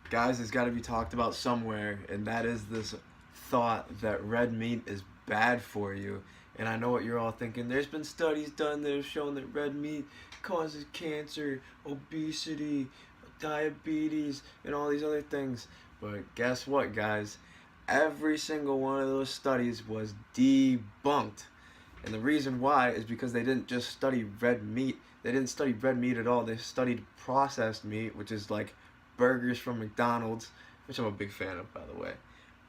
Guys, it's got to be talked about somewhere, and that is this thought that red meat is bad for you. And I know what you're all thinking. There's been studies done that have shown that red meat causes cancer, obesity, diabetes, and all these other things. But guess what, guys? Every single one of those studies was debunked. And the reason why is because they didn't just study red meat. They didn't study red meat at all. They studied processed meat, which is like burgers from McDonald's, which I'm a big fan of, by the way.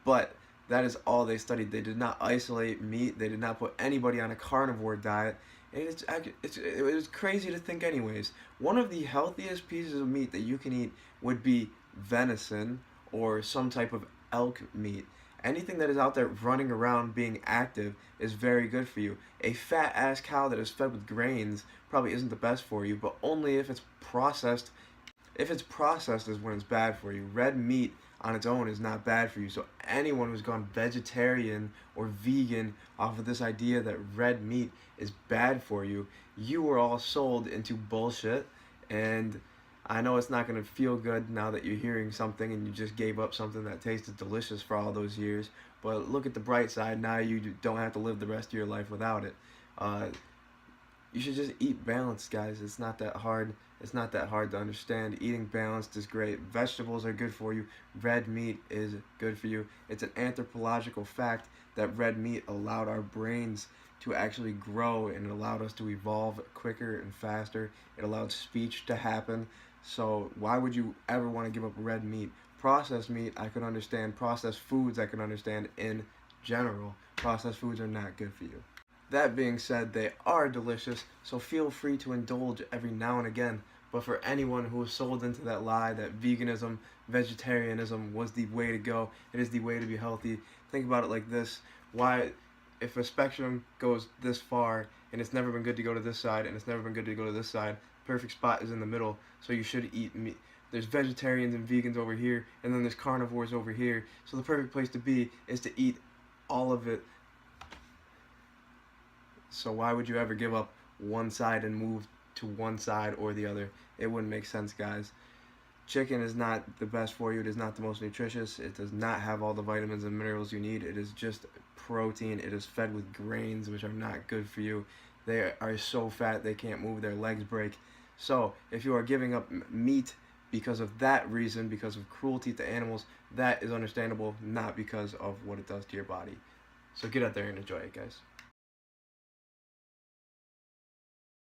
But that is all they studied. They did not isolate meat. They did not put anybody on a carnivore diet. And it was crazy to think anyways. One of the healthiest pieces of meat that you can eat would be venison or some type of elk meat. Anything that is out there running around being active is very good for you. A fat ass cow that is fed with grains probably isn't the best for you, but only if it's processed. If it's processed is when it's bad for you. Red meat on its own is not bad for you. So anyone who's gone vegetarian or vegan off of this idea that red meat is bad for you, you were all sold into bullshit. And I know it's not going to feel good now that you're hearing something and you just gave up something that tasted delicious for all those years. But look at the bright side. Now you don't have to live the rest of your life without it. You should just eat balanced, guys. It's not that hard. It's not that hard to understand. Eating balanced is great. Vegetables are good for you. Red meat is good for you. It's an anthropological fact that red meat allowed our brains to actually grow, and it allowed us to evolve quicker and faster. It allowed speech to happen. So why would you ever want to give up red meat? Processed meat, I can understand. Processed foods, I can understand in general. Processed foods are not good for you. That being said, they are delicious, so feel free to indulge every now and again. But for anyone who is sold into that lie that veganism, vegetarianism was the way to go, it is the way to be healthy, think about it like this. Why, if a spectrum goes this far, and it's never been good to go to this side, and it's never been good to go to this side, the perfect spot is in the middle, so you should eat meat. There's vegetarians and vegans over here, and then there's carnivores over here, so the perfect place to be is to eat all of it. So why would you ever give up one side and move to one side or the other? It wouldn't make sense, guys. Chicken is not the best for you. It is not the most nutritious. It does not have all the vitamins and minerals you need. It is just protein. It is fed with grains, which are not good for you. They are so fat they can't move. Their legs break. So if you are giving up meat because of that reason, because of cruelty to animals, that is understandable, not because of what it does to your body. So get out there and enjoy it, guys.